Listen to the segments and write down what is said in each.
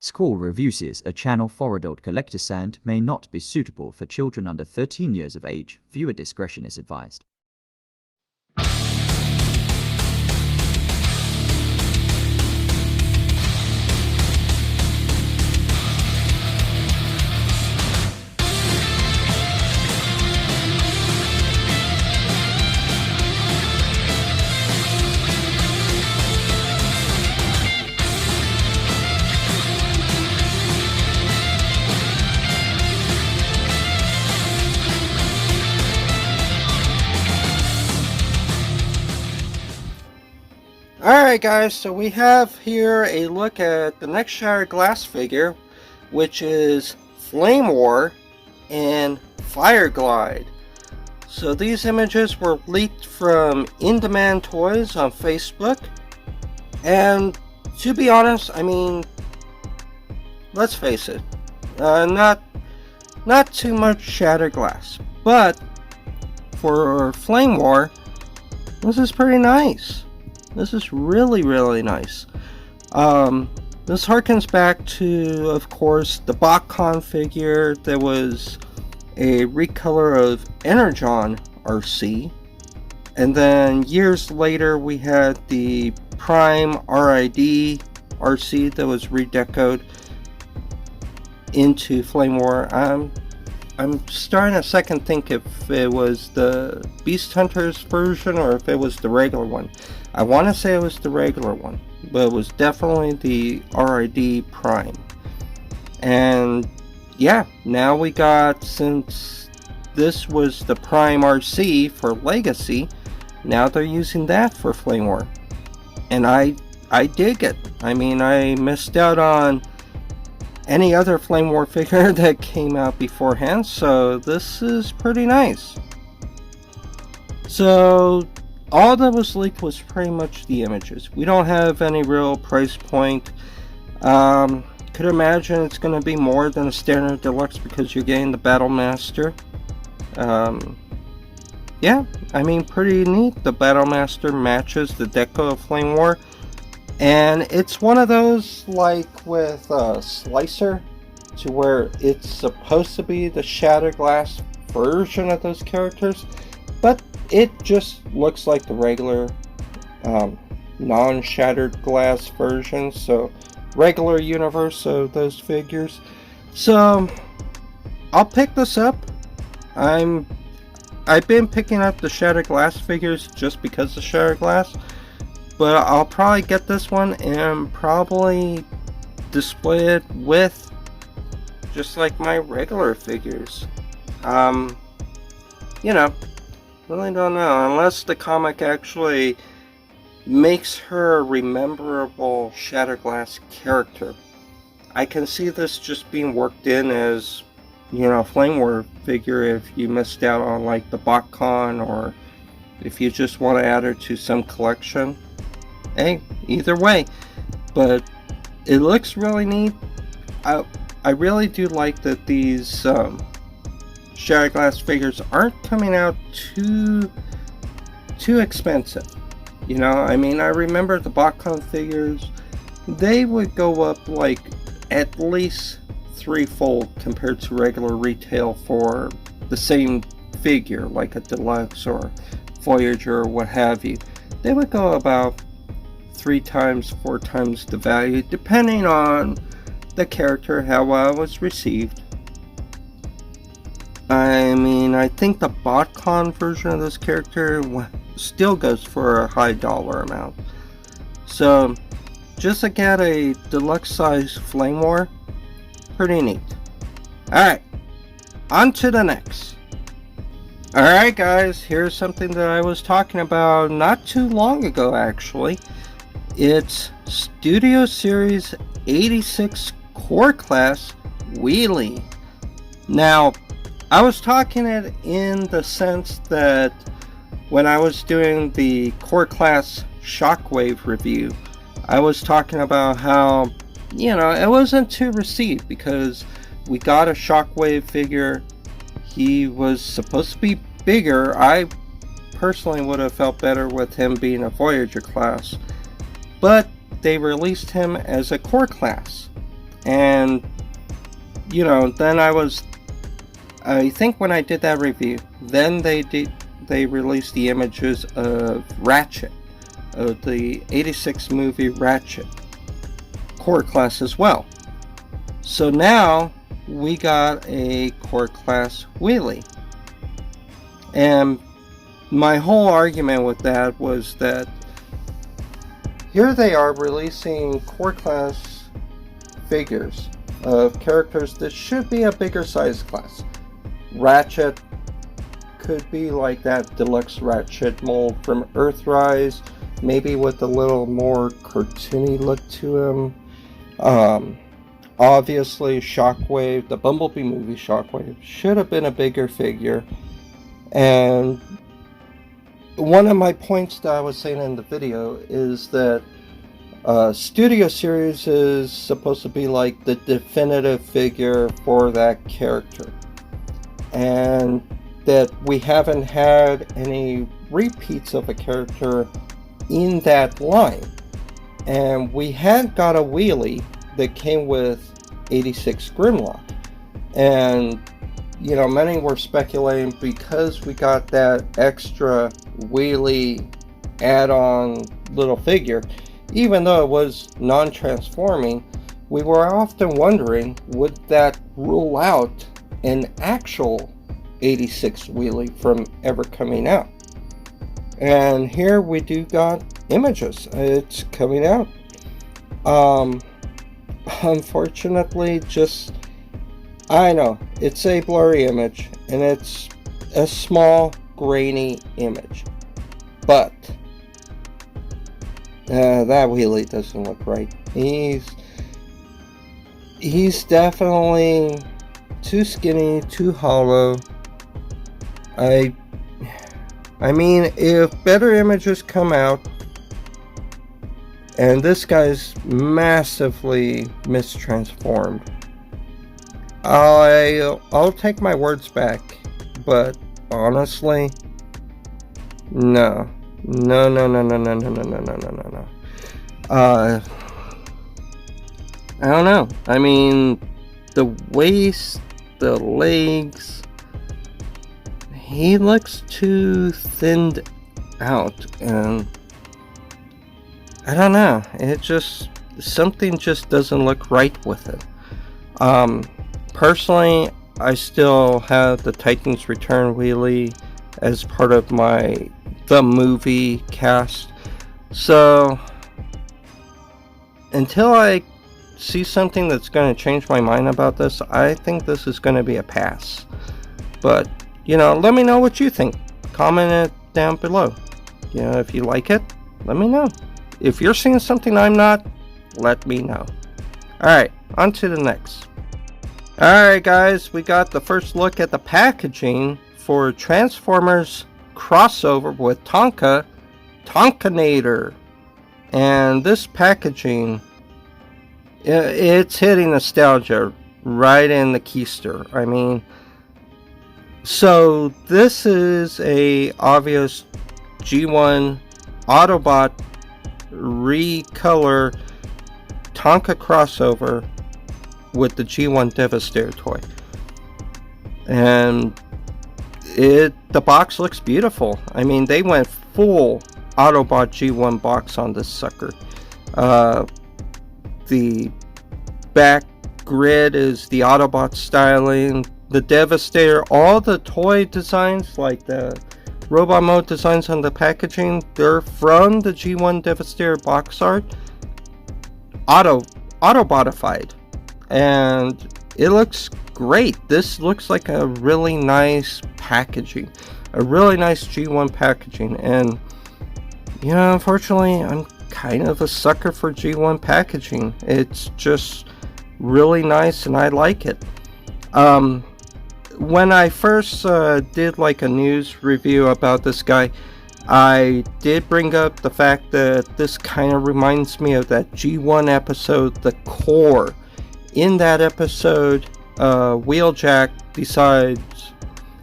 Squall reviews a channel for adult collector sand may not be suitable for children under 13 years of age. Viewer discretion is advised. Alright guys, so we have here a look at the next Shattered Glass figure, which is Flamewar and Fireglide. So these images were leaked from In Demand Toys on Facebook, and to be honest, I mean, let's face it, not too much Shattered Glass, but for Flamewar, this is pretty nice. This is really nice. This harkens back to, of course, the BotCon figure. There was a recolor of Energon RC, and then years later we had the Prime RID RC that was redecoed into Flamewar. I'm starting to second think if it was the Beast Hunters version or if it was the regular one. I want to say it was the regular one, but it was definitely the RID Prime. And yeah, now we got, since this was the Prime RC for Legacy, now they're using that for Flamewar. And I dig it. I mean, I missed out on any other Flamewar figure that came out beforehand, so this is pretty nice. So all that was leaked was pretty much the images. We don't have any real price point. Could imagine it's going to be more than a standard deluxe because you're getting the Battle Master. Yeah, I mean, pretty neat. The Battle Master matches the deco of Flamewar. And it's one of those, like with Slicer, to where it's supposed to be the Shattered Glass version of those characters, but it just looks like the regular non-Shattered Glass version, so regular universe of those figures. So I'll pick this up. I've been picking up the Shattered Glass figures just because of Shattered Glass. But I'll probably get this one and probably display it with just like my regular figures. You know, really don't know, unless the comic actually makes her a rememberable Shattered Glass character. I can see this just being worked in as, you know, Flamewar figure if you missed out on like the BotCon, or if you just want to add her to some collection. Hey, either way, but it looks really neat. I really do like that these Shattered Glass figures aren't coming out too expensive. You know, I mean, I remember the BotCon figures, they would go up like at least threefold compared to regular retail for the same figure, like a deluxe or Voyager or what have you. They would go about 3 times, 4 times the value, depending on the character, how well it was received. I mean, I think the BotCon version of this character still goes for a high dollar amount. So, just to get a deluxe size Flamewar, pretty neat. Alright, on to the next. Alright guys, here's something that I was talking about not too long ago actually. It's Studio Series 86 Core Class Wheelie. Now, I was talking it in the sense that when I was doing the Core Class Shockwave review, I was talking about how, you know, it wasn't too received because we got a Shockwave figure. He was supposed to be bigger. I personally would have felt better with him being a Voyager class. But they released him as a core class. And, then I think when I did that review, then they released the images of Ratchet, of the 86 movie Ratchet core class as well. So now we got a core class Wheelie. And my whole argument with that was that here they are releasing core class figures of characters that should be a bigger size class. Ratchet could be like that deluxe Ratchet mold from Earthrise, maybe with a little more cartoony look to him. Obviously Shockwave, the Bumblebee movie Shockwave, should have been a bigger figure. And one of my points that I was saying in the video is that Studio Series is supposed to be like the definitive figure for that character. And that we haven't had any repeats of a character in that line. And we had got a Wheelie that came with 86 Grimlock. And, many were speculating because we got that extra Wheelie add-on little figure, even though it was non-transforming, we were often wondering, would that rule out an actual 86 Wheelie from ever coming out? And here we do got images. It's coming out. Unfortunately, I know, it's a blurry image, and it's a small, grainy image. But that Wheelie doesn't look right. He's definitely too skinny, too hollow. I mean, if better images come out, and this guy's massively mistransformed, I'll take my words back. But honestly, no. I don't know. I mean, the waist, the legs, he looks too thinned out, and I don't know. Something just doesn't look right with it. Personally, I still have the Titans Return Wheelie as part of the movie cast. So until I see something that's going to change my mind about this, I think this is going to be a pass. But, let me know what you think. Comment it down below. If you like it, let me know. If you're seeing something I'm not, let me know. Alright, on to the next. Alright guys, we got the first look at the packaging for Transformers crossover with Tonkanator. And this packaging, it's hitting nostalgia right in the keister. I mean, so this is a obvious G1 Autobot recolor Tonka crossover with the G1 Devastator toy. And the box looks beautiful. I mean, they went full Autobot G1 box on this sucker. The back grid is the Autobot styling. The Devastator, all the toy designs, like the robot mode designs on the packaging, they're from the G1 Devastator box art, Autobotified, and it looks great. This looks like a really nice packaging, a really nice G1 packaging. And unfortunately, I'm kind of a sucker for G1 packaging. It's just really nice, and I like it. When I first did like a news review about this guy, I did bring up the fact that this kind of reminds me of that G1 episode, The Core. In that episode, Wheeljack decides,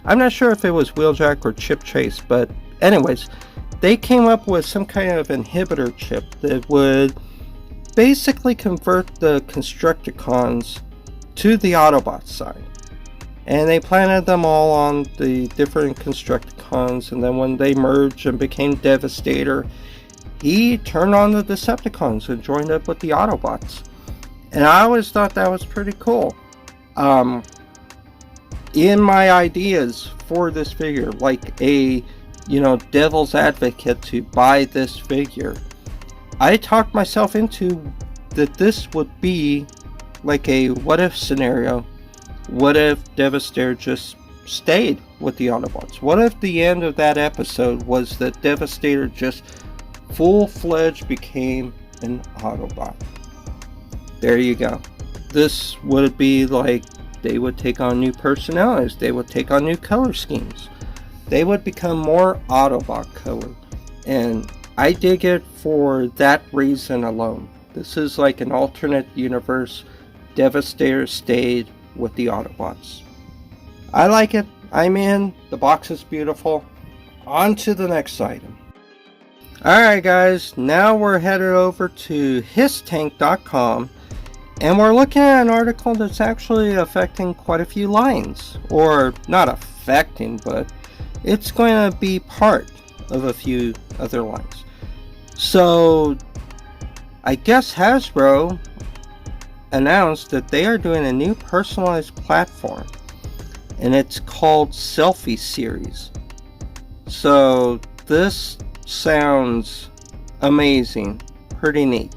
I'm not sure if it was Wheeljack or Chip Chase, but anyways, they came up with some kind of inhibitor chip that would basically convert the Constructicons to the Autobot side. And they planted them all on the different Constructicons, and then when they merged and became Devastator, he turned on the Decepticons and joined up with the Autobots. And I always thought that was pretty cool. In my ideas for this figure, like a, devil's advocate to buy this figure, I talked myself into that this would be like a what if scenario. What if Devastator just stayed with the Autobots? What if the end of that episode was that Devastator just full-fledged became an Autobot? There you go. This would be like they would take on new personalities. They would take on new color schemes. They would become more Autobot color. And I dig it for that reason alone. This is like an alternate universe. Devastator stayed with the Autobots. I like it. I'm in. The box is beautiful. On to the next item. Alright guys, now we're headed over to histank.com, and we're looking at an article that's actually affecting quite a few lines. Or not affecting, but it's going to be part of a few other lines. So I guess Hasbro announced that they are doing a new personalized platform, and it's called Selfie series. So this sounds amazing, pretty neat.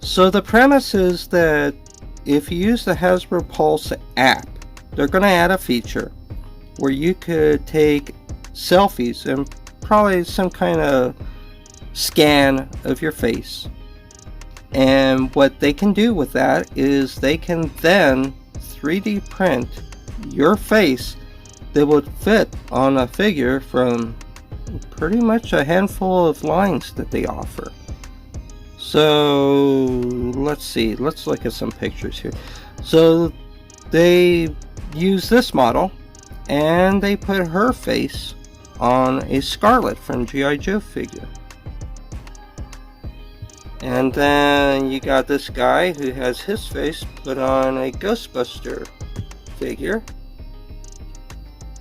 So the premise is that if you use the Hasbro Pulse app, they're going to add a feature where you could take selfies and probably some kind of scan of your face. And what they can do with that is they can then 3D print your face that would fit on a figure from pretty much a handful of lines that they offer. So let's see, let's look at some pictures here. So they use this model and they put her face on a Scarlett from G.I. Joe figure. And then you got this guy who has his face put on a Ghostbuster figure.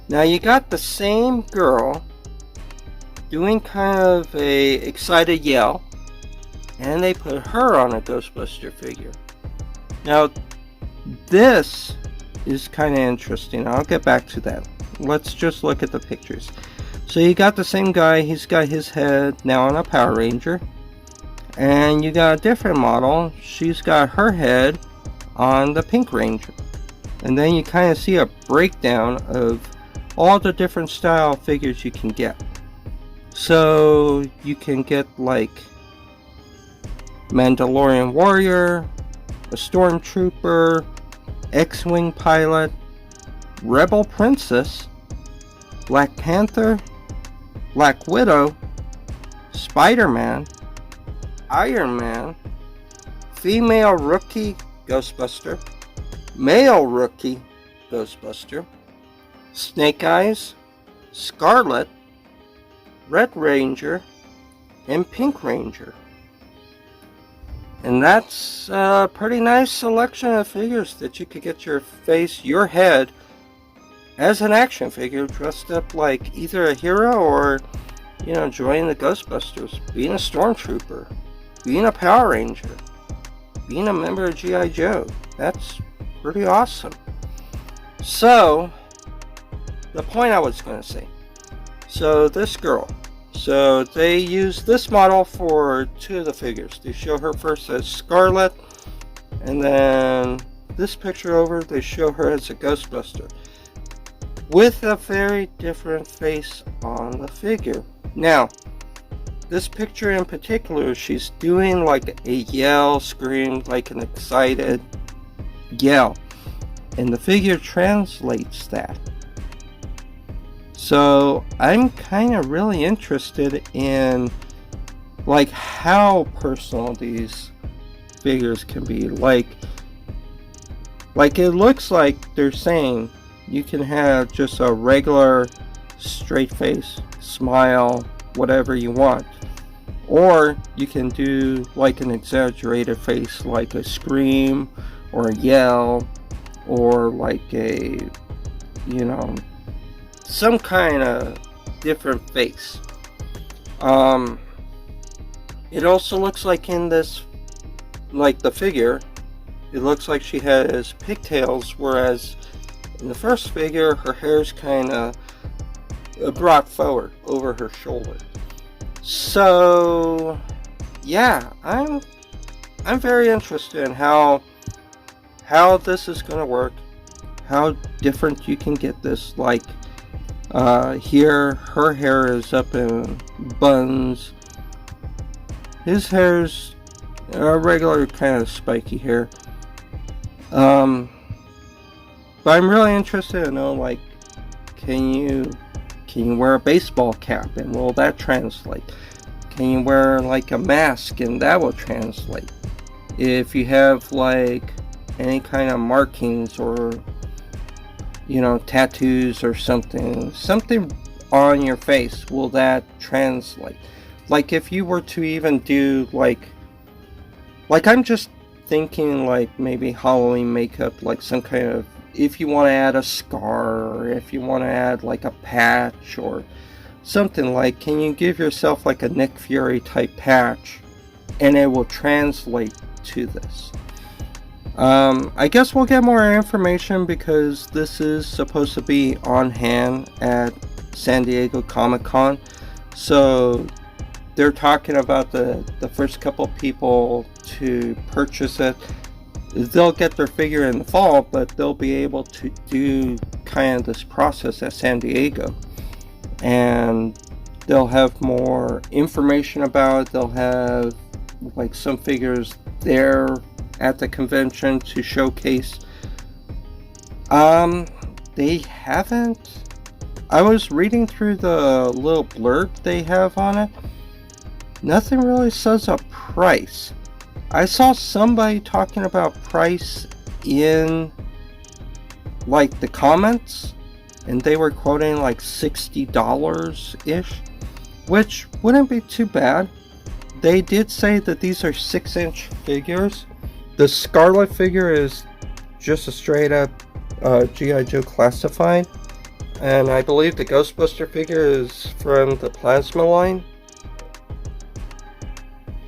Now you got the same girl doing kind of a excited yell, and they put her on a Ghostbuster figure. Now this is kind of interesting. I'll get back to that. Let's just look at the pictures. So you got the same guy, he's got his head now on a Power Ranger. And you got a different model, she's got her head on the Pink Ranger. And then you kind of see a breakdown of all the different style figures you can get. So you can get like Mandalorian Warrior, a Stormtrooper, X-Wing Pilot, Rebel Princess, Black Panther, Black Widow, Spider-Man, Iron Man, female rookie Ghostbuster, male rookie Ghostbuster, Snake Eyes, Scarlett, Red Ranger, and Pink Ranger. And that's a pretty nice selection of figures that you could get your face, your head, as an action figure dressed up like either a hero or, joining the Ghostbusters, being a Stormtrooper, being a Power Ranger, being a member of G.I. Joe. That's pretty awesome. So, the point I was going to say. So, this girl. So, they use this model for two of the figures. They show her first as Scarlett, and then this picture over, they show her as a Ghostbuster, with a very different face on the figure. Now, this picture in particular, she's doing like a yell, scream, like an excited yell. And the figure translates that. So I'm kind of really interested in like how personal these figures can be. Like it looks like they're saying you can have just a regular straight face, smile, whatever you want. Or you can do like an exaggerated face, like a scream or a yell, or like a, some kind of different face. It also looks like in this, like the figure, it looks like she has pigtails, whereas in the first figure, her hair's kind of brought forward over her shoulder. So, yeah, I'm very interested in how this is going to work, how different you can get this. Like, here, her hair is up in buns. His hair's a regular kind of spiky hair. But I'm really interested to know, like, can you wear a baseball cap and will that translate? Can you wear like a mask and that will translate? If you have like any kind of markings or tattoos or something on your face, will that translate? Like if you were to even do like I'm just thinking like maybe Halloween makeup, like some kind of, if you want to add a scar, or if you want to add like a patch or something, like can you give yourself like a Nick Fury type patch and it will translate to this? I guess we'll get more information because this is supposed to be on hand at San Diego Comic-Con. So they're talking about the first couple people to purchase it. They'll get their figure in the fall, but they'll be able to do kind of this process at San Diego. And they'll have more information about it. They'll have like some figures there at the convention to showcase. They haven't... I was reading through the little blurb they have on it. Nothing really says a price. I saw somebody talking about price in like the comments, and they were quoting like $60-ish, which wouldn't be too bad. They did say that these are 6-inch figures. The Scarlett figure is just a straight up G.I. Joe classified, and I believe the Ghostbuster figure is from the Plasma line.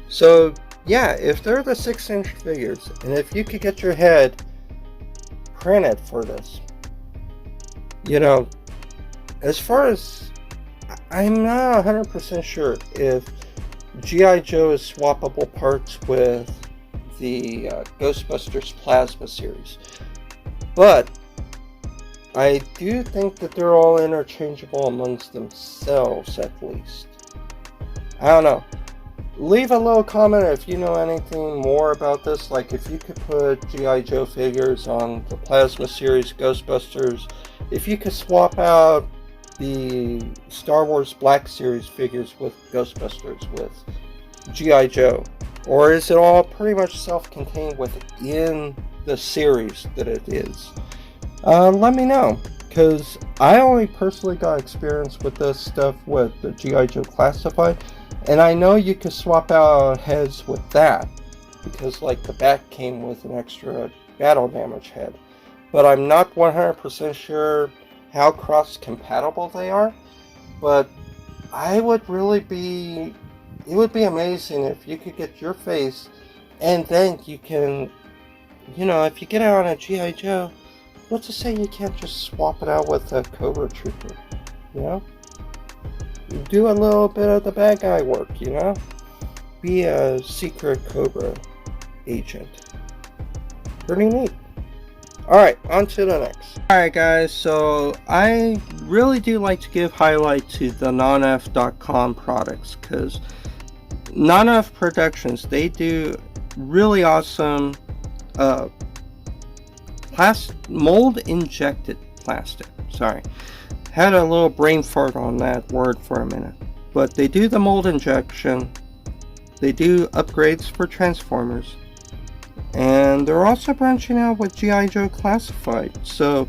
So yeah, if they're the 6-inch figures, and if you could get your head printed for this, as far as, I'm not 100% sure if G.I. Joe is swappable parts with the Ghostbusters Plasma series, but I do think that they're all interchangeable amongst themselves, at least. I don't know. Leave a little comment if you know anything more about this, like if you could put G.I. Joe figures on the Plasma series, Ghostbusters, if you could swap out the Star Wars Black Series figures with Ghostbusters with G.I. Joe, or is it all pretty much self-contained within the series that it is? Let me know, because I only personally got experience with this stuff with the G.I. Joe Classified. And I know you could swap out heads with that, because like the back came with an extra battle damage head. But I'm not 100% sure how cross-compatible they are. But it would be amazing if you could get your face, and then you can, if you get it on a G.I. Joe, what's to say you can't just swap it out with a Cobra Trooper, Do a little bit of the bad guy work, Be a secret Cobra agent. Pretty neat. Alright, on to the next. Alright guys, so I really do like to give highlight to the nonf.com products, because nonf Productions, they do really awesome mold injected plastic. Sorry. Had a little brain fart on that word for a minute. But they do the mold injection. They do upgrades for Transformers. And they're also branching out with G.I. Joe Classified. So,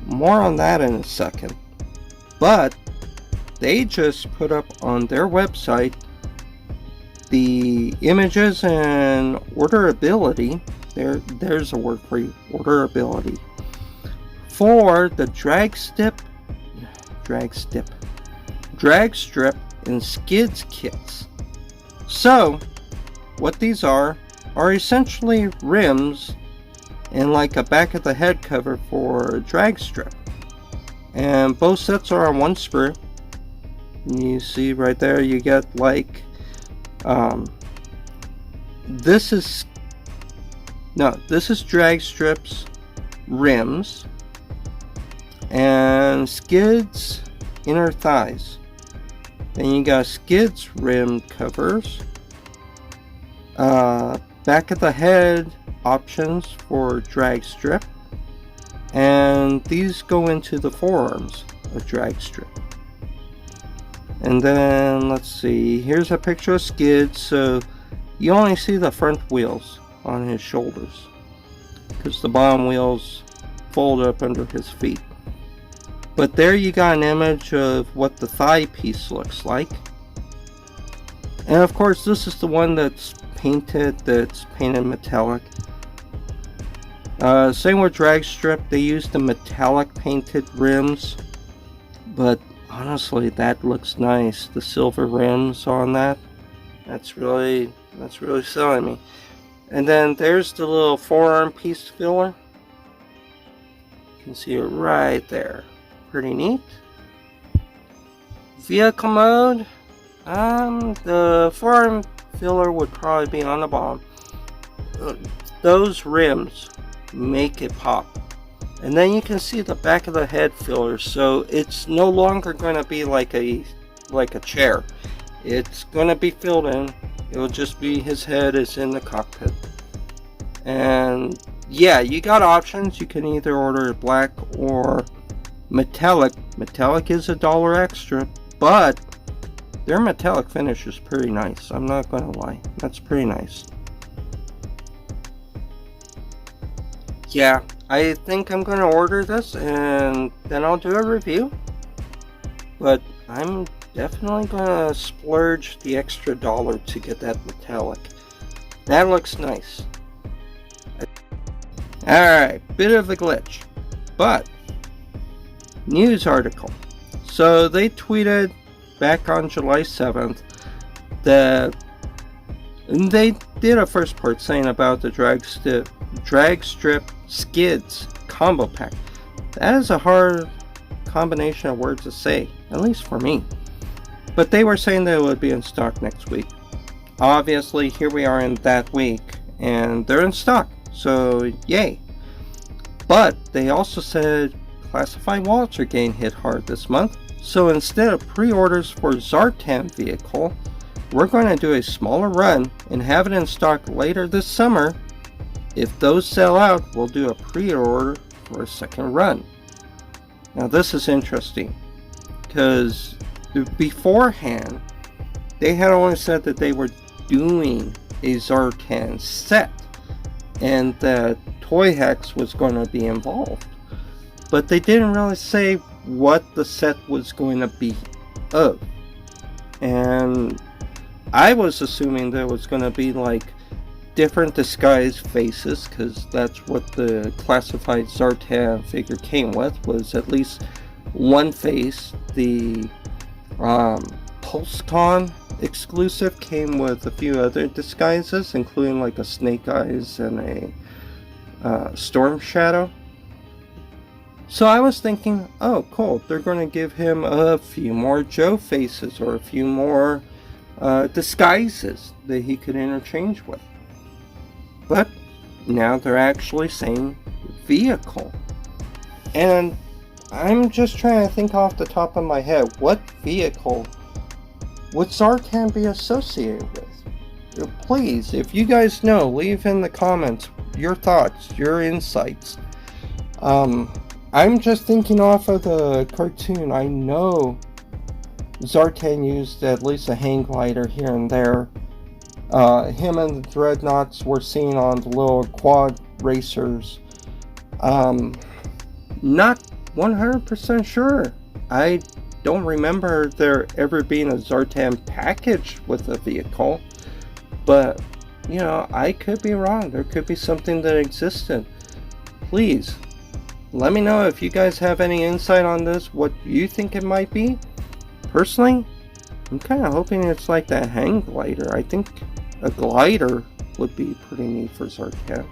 more on that in a second. But, they just put up on their website the images and orderability, there's a word for you, orderability, for the Dragstrip and Skids kits. So, what these are essentially rims and like a back of the head cover for Dragstrip. And both sets are on one sprue. You see right there, you get like, this is Dragstrip's rims and Skids inner thighs. Then you got Skids rim covers, back of the head options for Dragstrip, and these go into the forearms of Dragstrip. And then let's see, here's a picture of Skids, so you only see the front wheels on his shoulders because the bottom wheels fold up under his feet. But there you got an image of what the thigh piece looks like. And of course this is the one that's painted metallic. Same with Dragstrip, they used the metallic painted rims, but honestly that looks nice. The silver rims on that, that's really selling me. And then there's the little forearm piece filler. You can see it right there. Pretty neat. Vehicle mode, the forearm filler would probably be on the bottom. Those rims make it pop. And then you can see the back of the head filler, so it's no longer going to be like a chair. It's going to be filled in. It'll just be his head is in the cockpit. And yeah, you got options. You can either order black or metallic. Metallic is $1 extra, but their metallic finish is pretty nice. I'm not gonna lie, that's pretty nice. Yeah, I think I'm gonna order this and then I'll do a review, but I'm definitely gonna splurge the extra $1 to get that metallic. That looks nice. Alright, bit of a glitch, but news article. So they tweeted back on July 7th that they did a first part saying about the Dragstrip Skids combo pack. That is a hard combination of words to say, at least for me. But they were saying that it would be in stock next week. Obviously, here we are in that week, and they're in stock, so yay. But they also said classified wallets are getting hit hard this month, so instead of pre-orders for Zartan vehicle, we're going to do a smaller run and have it in stock later this summer. If those sell out, we'll do a pre-order for a second run. Now this is interesting, because beforehand, they had only said that they were doing a Zartan set, and that Toy Hex was going to be involved. But they didn't really say what the set was going to be of. And I was assuming there was going to be like different disguised faces, because that's what the classified Zartan figure came with, was at least one face. The PulseCon exclusive came with a few other disguises, including like a Snake Eyes and a Storm Shadow. So I was thinking, oh cool, they're going to give him a few more Joe faces or a few more disguises that he could interchange with. But now they're actually saying vehicle. And I'm just trying to think off the top of my head, what vehicle would Zartan be associated with? Please, if you guys know, leave in the comments your thoughts, your insights. I'm just thinking off of the cartoon. I know Zartan used at least a hang glider here and there. Him and the Dreadnoughts were seen on the little quad racers. Not 100% sure. I don't remember there ever being a Zartan package with a vehicle. But, you know, I could be wrong. There could be something that existed. Please, let me know if you guys have any insight on this, what you think it might be. Personally, I'm kind of hoping it's like that hang glider. I think a glider would be pretty neat for Zarkat.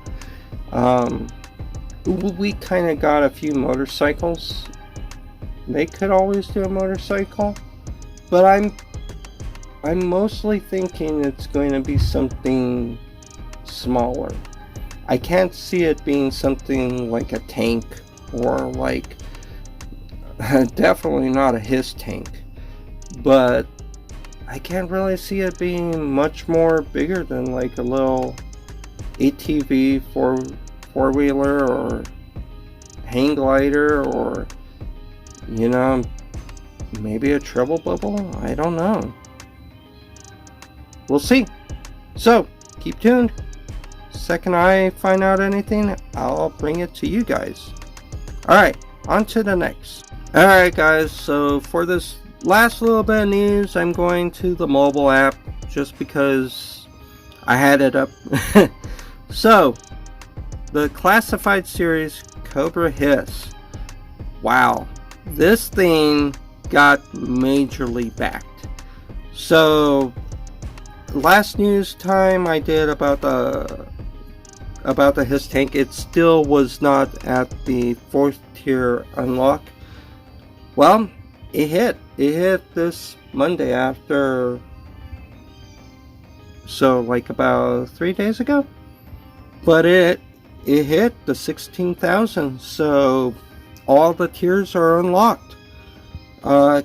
We kind of got a few motorcycles. They could always do a motorcycle, but I'm mostly thinking it's going to be something smaller. I can't see it being something like a tank, or like definitely not a his tank, but I can't really see it being much more bigger than like a little ATV four-wheeler or hang glider, or, you know, maybe a treble bubble. I don't know. We'll see. So keep tuned. Second I find out anything, I'll bring it to you guys. Alright, on to the next. Alright guys, so for this last little bit of news, I'm going to the mobile app just because I had it up. So, the classified series Cobra Hiss. Wow, this thing got majorly backed. So, last news time I did about the Hiss tank, it still was not at the 4th tier unlock. Well, it hit this Monday after, so like about 3 days ago, but it hit the 16,000, so all the tiers are unlocked.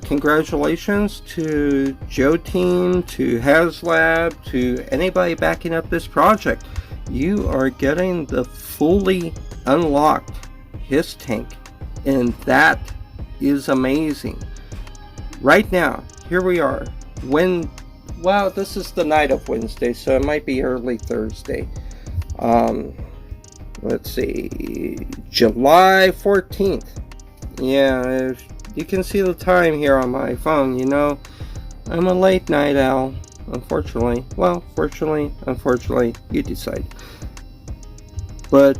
Congratulations to Joe Team, to HasLab, to anybody backing up this project. You are getting the fully unlocked Hiss tank, and that is amazing. Right now, here we are. Well, this is the night of Wednesday, so it might be early Thursday. Let's see, July 14th. Yeah, you can see the time here on my phone. You know, I'm a late night owl, unfortunately. Well, fortunately, unfortunately, you decide. But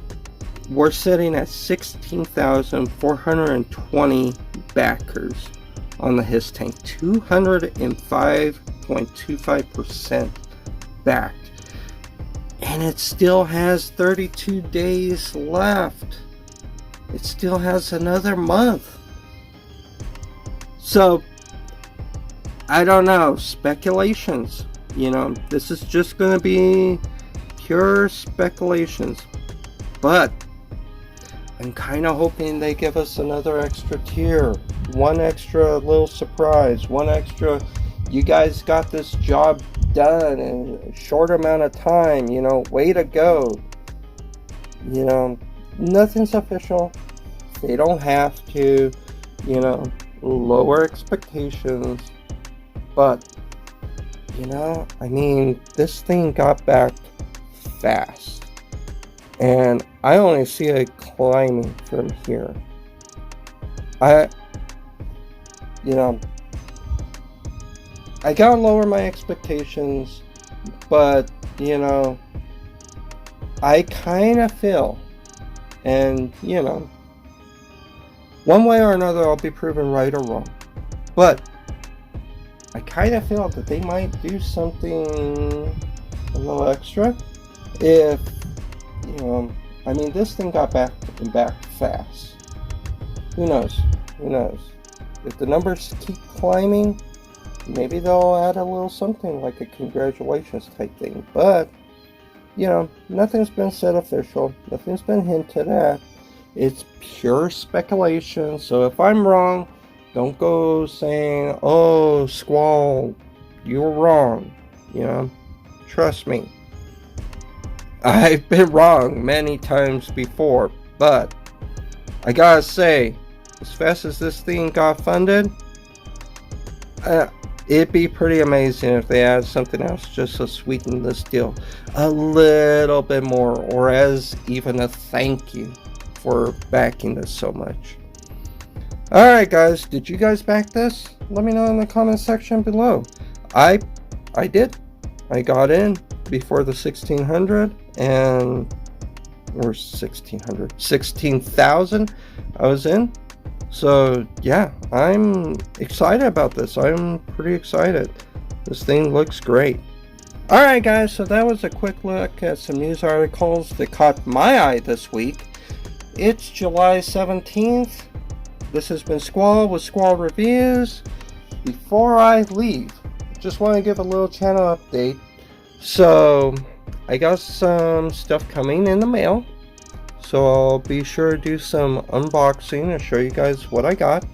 we're sitting at 16,420 backers on the Hiss tank. 205.25% backed. And it still has 32 days left. It still has another month. So, I don't know, speculations. You know, this is just going to be pure speculations. But I'm kind of hoping they give us another extra tier. One extra little surprise. One extra, you guys got this job done in a short amount of time. You know, way to go. You know, nothing's official. They don't have to, you know, lower expectations. But, you know, I mean, this thing got backed fast. And I only see it climbing from here. You know, I gotta lower my expectations, but, you know, I kind of feel, and, you know, one way or another I'll be proven right or wrong, but I kind of feel that they might do something a little extra if, you know, I mean, this thing got back fast. Who knows? Who knows? If the numbers keep climbing, maybe they'll add a little something like a congratulations type thing. But, you know, nothing's been said official. Nothing's been hinted at. It's pure speculation. So if I'm wrong, don't go saying, oh, Squall, you were wrong. You know, trust me. I've been wrong many times before, but I gotta say, as fast as this thing got funded, it'd be pretty amazing if they add something else just to sweeten this deal a little bit more, or as even a thank you for backing this so much. Alright guys, did you guys back this? Let me know in the comment section below. I did. I got in. before the 1600 and or 16,000 I was in. So yeah, I'm excited about this. I'm pretty excited. This thing looks great. Alright guys, so that was a quick look at some news articles that caught my eye this week. It's July 17th. This has been Squall with Squall Reviews. Before I leave, just want to give a little channel update. So I got some stuff coming in the mail, so I'll be sure to do some unboxing and show you guys what I got.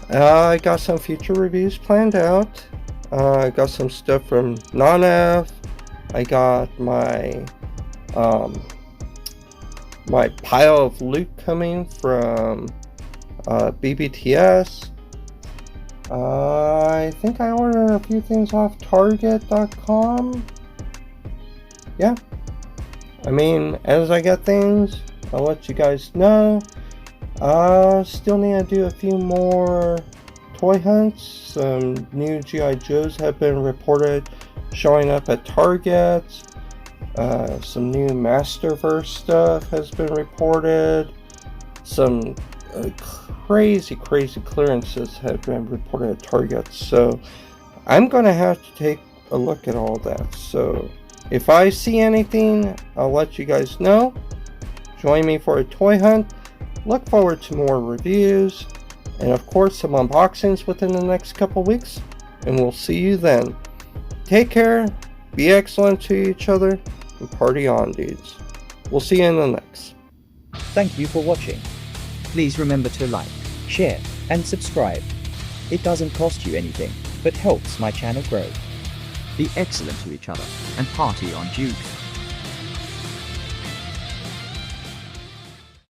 I got some future reviews planned out. I got some stuff from Non-F. I got my my pile of loot coming from BBTS. I think I ordered a few things off Target.com. Yeah, I mean, as I get things, I'll let you guys know. Still need to do a few more toy hunts. Some new G.I. Joes have been reported showing up at Target. Some new Masterverse stuff has been reported. Some crazy clearances have been reported at Target. So I'm going to have to take a look at all that. So if I see anything, I'll let you guys know. Join me for a toy hunt. Look forward to more reviews. And of course some unboxings within the next couple weeks. And we'll see you then. Take care. Be excellent to each other. And party on, dudes. We'll see you in the next. Thank you for watching. Please remember to like, share, and subscribe. It doesn't cost you anything, but helps my channel grow. Be excellent to each other and party on, dudes.